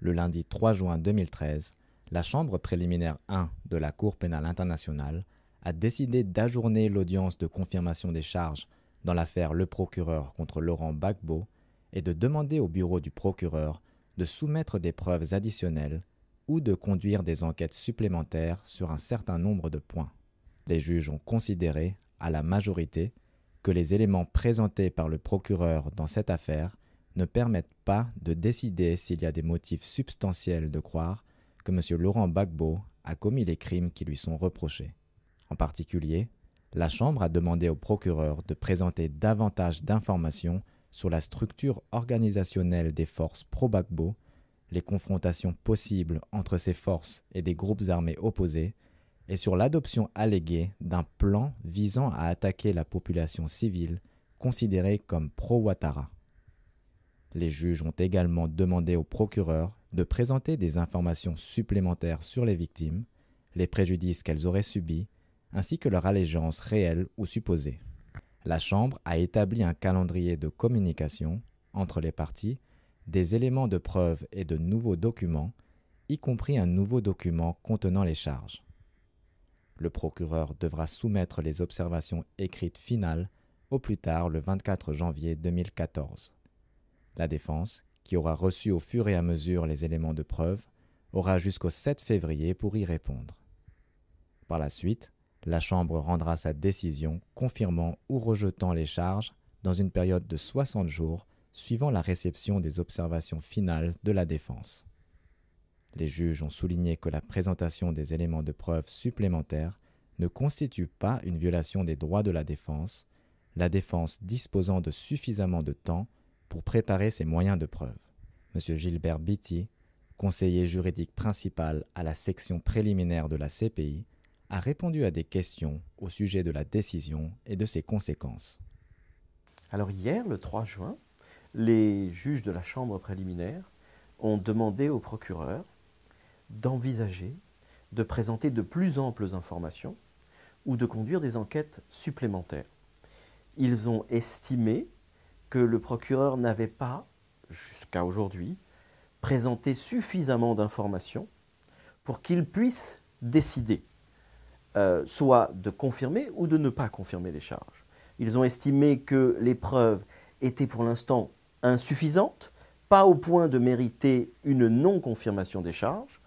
le lundi 3 juin 2013, la Chambre préliminaire 1 de la Cour pénale internationale a décidé d'ajourner l'audience de confirmation des charges dans l'affaire Le Procureur contre Laurent Gbagbo et de demander au bureau du procureur de soumettre des preuves additionnelles ou de conduire des enquêtes supplémentaires sur un certain nombre de points. Les juges ont considéré, à la majorité, que les éléments présentés par le procureur dans cette affaire ne permettent pas de décider s'il y a des motifs substantiels de croire que M. Laurent Gbagbo a commis les crimes qui lui sont reprochés. En particulier, la Chambre a demandé au procureur de présenter davantage d'informations sur la structure organisationnelle des forces pro-Gbagbo, les confrontations possibles entre ces forces et des groupes armés opposés, et sur l'adoption alléguée d'un plan visant à attaquer la population civile considérée comme pro-Ouattara. Les juges ont également demandé au procureur de présenter des informations supplémentaires sur les victimes, les préjudices qu'elles auraient subis, ainsi que leur allégeance réelle ou supposée. La Chambre a établi un calendrier de communication entre les parties, des éléments de preuve et de nouveaux documents, y compris un nouveau document contenant les charges. Le procureur devra soumettre les observations écrites finales au plus tard le 24 janvier 2014. La défense, qui aura reçu au fur et à mesure les éléments de preuve, aura jusqu'au 7 février pour y répondre. Par la suite, la Chambre rendra sa décision confirmant ou rejetant les charges dans une période de 60 jours suivant la réception des observations finales de la défense. Les juges ont souligné que la présentation des éléments de preuve supplémentaires ne constitue pas une violation des droits de la défense disposant de suffisamment de temps pour préparer ses moyens de preuve. M. Gilbert Bitti, conseiller juridique principal à la section préliminaire de la CPI, a répondu à des questions au sujet de la décision et de ses conséquences. Alors hier, le 3 juin, les juges de la Chambre préliminaire ont demandé au procureur d'envisager de présenter de plus amples informations ou de conduire des enquêtes supplémentaires. Ils ont estimé que le procureur n'avait pas, jusqu'à aujourd'hui, présenté suffisamment d'informations pour qu'il puisse décider, soit de confirmer ou de ne pas confirmer les charges. Ils ont estimé que les preuves étaient pour l'instant insuffisantes, pas au point de mériter une non-confirmation des charges,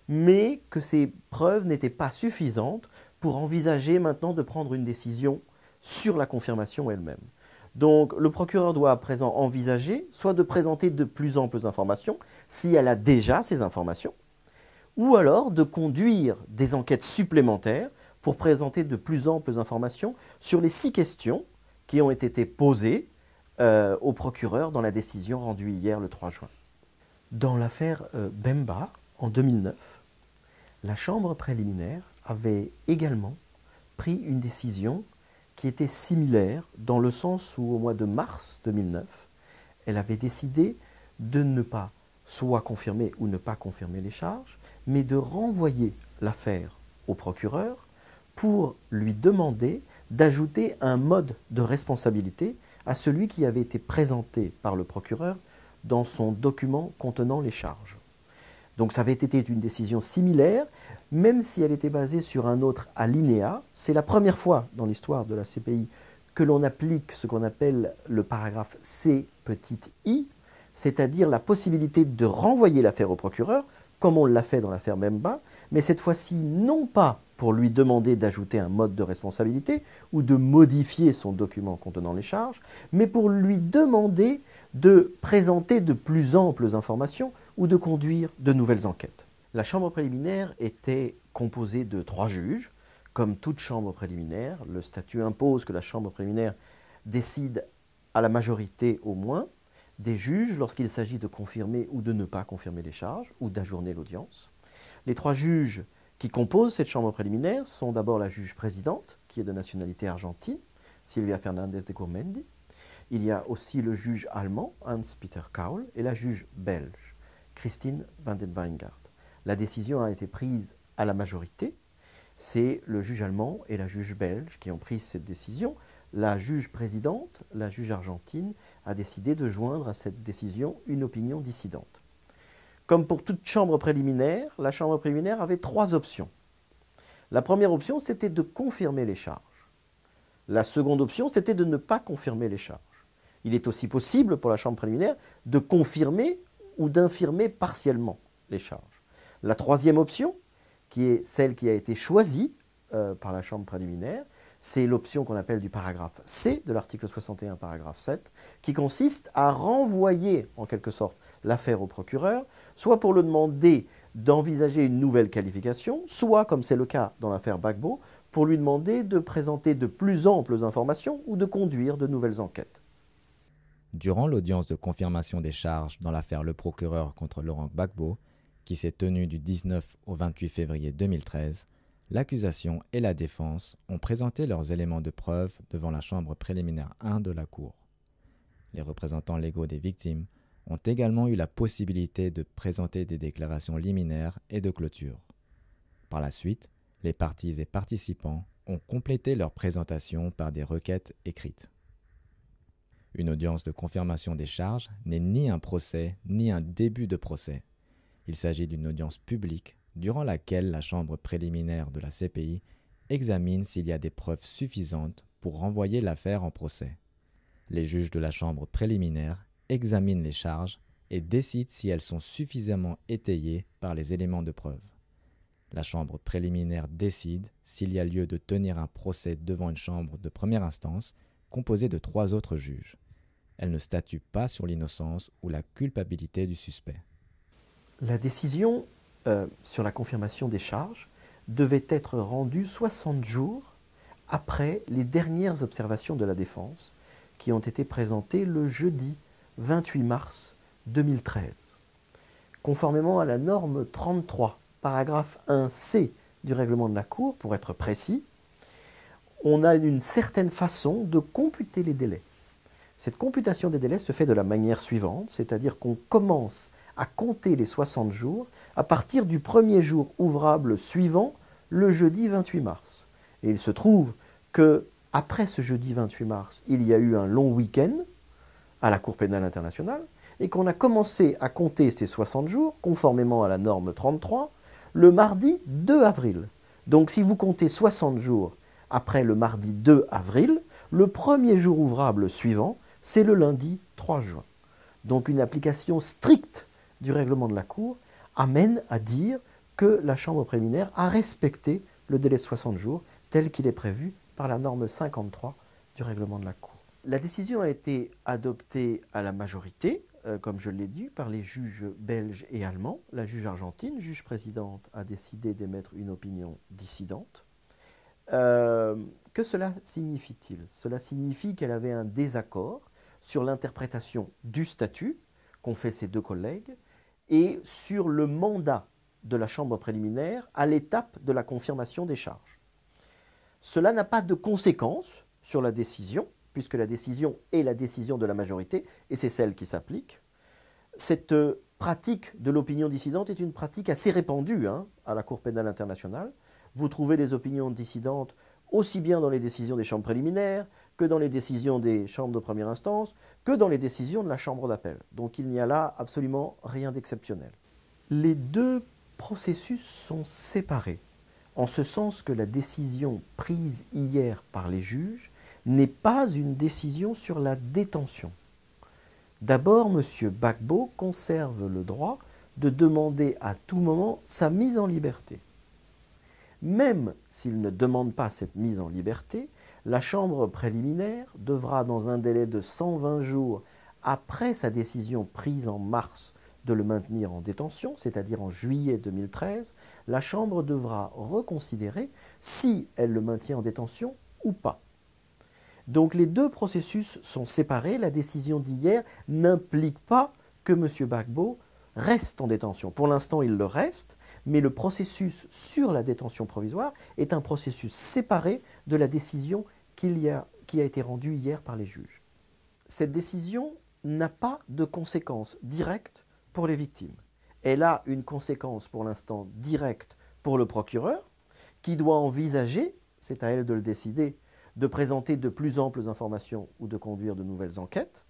mais que ces preuves n'étaient pas suffisantes pour envisager maintenant de prendre une décision sur la confirmation elle-même. Donc le procureur doit à présent envisager soit de présenter de plus amples informations, si elle a déjà ces informations, ou alors de conduire des enquêtes supplémentaires pour présenter de plus amples informations sur les 6 questions qui ont été posées au procureur dans la décision rendue hier le 3 juin. Dans l'affaire Bemba, en 2009, la Chambre préliminaire avait également pris une décision qui était similaire dans le sens où au mois de mars 2009, elle avait décidé de ne pas soit confirmer ou ne pas confirmer les charges, mais de renvoyer l'affaire au procureur pour lui demander d'ajouter un mode de responsabilité à celui qui avait été présenté par le procureur dans son document contenant les charges. Donc ça avait été une décision similaire, même si elle était basée sur un autre alinéa. C'est la première fois dans l'histoire de la CPI que l'on applique ce qu'on appelle le paragraphe C(i), c'est-à-dire la possibilité de renvoyer l'affaire au procureur, comme on l'a fait dans l'affaire Bemba, mais cette fois-ci non pas pour lui demander d'ajouter un mode de responsabilité ou de modifier son document contenant les charges, mais pour lui demander de présenter de plus amples informations ou de conduire de nouvelles enquêtes. La chambre préliminaire était composée de 3 juges. Comme toute chambre préliminaire, le statut impose que la chambre préliminaire décide à la majorité au moins des juges lorsqu'il s'agit de confirmer ou de ne pas confirmer les charges ou d'ajourner l'audience. Les 3 juges qui composent cette chambre préliminaire sont d'abord la juge présidente, qui est de nationalité argentine, Silvia Fernández de Gurmendi. Il y a aussi le juge allemand, Hans-Peter Kaul, et la juge belge, Christine van den Wijngaard. La décision a été prise à la majorité. C'est le juge allemand et la juge belge qui ont pris cette décision. La juge présidente, la juge argentine, a décidé de joindre à cette décision une opinion dissidente. Comme pour toute chambre préliminaire, la chambre préliminaire avait 3 options. La première option, c'était de confirmer les charges. La seconde option, c'était de ne pas confirmer les charges. Il est aussi possible pour la chambre préliminaire de confirmer ou d'infirmer partiellement les charges. La troisième option, qui est celle qui a été choisie par la chambre préliminaire, c'est l'option qu'on appelle du paragraphe C de l'article 61, paragraphe 7, qui consiste à renvoyer en quelque sorte l'affaire au procureur, soit pour le demander d'envisager une nouvelle qualification, soit, comme c'est le cas dans l'affaire Gbagbo, pour lui demander de présenter de plus amples informations ou de conduire de nouvelles enquêtes. Durant l'audience de confirmation des charges dans l'affaire Le Procureur contre Laurent Gbagbo, qui s'est tenue du 19 au 28 février 2013, l'accusation et la défense ont présenté leurs éléments de preuve devant la chambre préliminaire 1 de la Cour. Les représentants légaux des victimes ont également eu la possibilité de présenter des déclarations liminaires et de clôture. Par la suite, les parties et participants ont complété leur présentation par des requêtes écrites. Une audience de confirmation des charges n'est ni un procès ni un début de procès. Il s'agit d'une audience publique durant laquelle la chambre préliminaire de la CPI examine s'il y a des preuves suffisantes pour renvoyer l'affaire en procès. Les juges de la chambre préliminaire examinent les charges et décident si elles sont suffisamment étayées par les éléments de preuve. La chambre préliminaire décide s'il y a lieu de tenir un procès devant une chambre de première instance composée de 3 autres juges. Elle ne statue pas sur l'innocence ou la culpabilité du suspect. La décision sur la confirmation des charges devait être rendue 60 jours après les dernières observations de la défense qui ont été présentées le jeudi 28 mars 2013. Conformément à la norme 33, paragraphe 1C du règlement de la Cour, pour être précis, on a une certaine façon de computer les délais. Cette computation des délais se fait de la manière suivante, c'est-à-dire qu'on commence à compter les 60 jours à partir du premier jour ouvrable suivant le jeudi 28 mars. Et il se trouve qu'après ce jeudi 28 mars, il y a eu un long week-end à la Cour pénale internationale et qu'on a commencé à compter ces 60 jours, conformément à la norme 33, le mardi 2 avril. Donc si vous comptez 60 jours après le mardi 2 avril, le premier jour ouvrable suivant, c'est le lundi 3 juin. Donc une application stricte du règlement de la Cour amène à dire que la chambre préliminaire a respecté le délai de 60 jours tel qu'il est prévu par la norme 53 du règlement de la Cour. La décision a été adoptée à la majorité, comme je l'ai dit, par les juges belges et allemands. La juge argentine, juge présidente, a décidé d'émettre une opinion dissidente. Que cela signifie-t-il? Cela signifie qu'elle avait un désaccord sur l'interprétation du statut qu'ont fait ses 2 collègues et sur le mandat de la chambre préliminaire à l'étape de la confirmation des charges. Cela n'a pas de conséquences sur la décision, puisque la décision est la décision de la majorité et c'est celle qui s'applique. Cette pratique de l'opinion dissidente est une pratique assez répandue à la Cour pénale internationale. Vous trouvez des opinions dissidentes aussi bien dans les décisions des chambres préliminaires que dans les décisions des chambres de première instance, que dans les décisions de la chambre d'appel. Donc il n'y a là absolument rien d'exceptionnel. Les 2 processus sont séparés, en ce sens que la décision prise hier par les juges n'est pas une décision sur la détention. D'abord, M. Gbagbo conserve le droit de demander à tout moment sa mise en liberté. Même s'il ne demande pas cette mise en liberté, la chambre préliminaire devra, dans un délai de 120 jours après sa décision prise en mars de le maintenir en détention, c'est-à-dire en juillet 2013, la chambre devra reconsidérer si elle le maintient en détention ou pas. Donc les 2 processus sont séparés. La décision d'hier n'implique pas que M. Gbagbo reste en détention. Pour l'instant, il le reste, mais le processus sur la détention provisoire est un processus séparé de la décision qui a été rendue hier par les juges. Cette décision n'a pas de conséquences directes pour les victimes. Elle a une conséquence pour l'instant directe pour le procureur, qui doit envisager, c'est à elle de le décider, de présenter de plus amples informations ou de conduire de nouvelles enquêtes.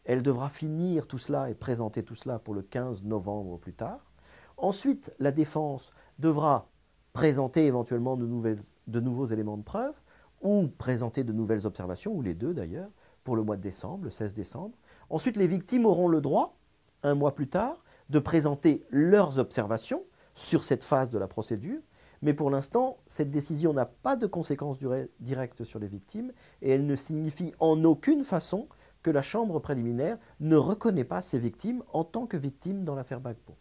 Elle devra finir tout cela et présenter tout cela pour le 15 novembre au plus tard. Ensuite, la défense devra présenter éventuellement de nouveaux éléments de preuve ou présenter de nouvelles observations, ou les deux d'ailleurs, pour le mois de décembre, le 16 décembre. Ensuite, les victimes auront le droit, un mois plus tard, de présenter leurs observations sur cette phase de la procédure. Mais pour l'instant, cette décision n'a pas de conséquences directes sur les victimes et elle ne signifie en aucune façon que la chambre préliminaire ne reconnaît pas ces victimes en tant que victimes dans l'affaire Gbagbo.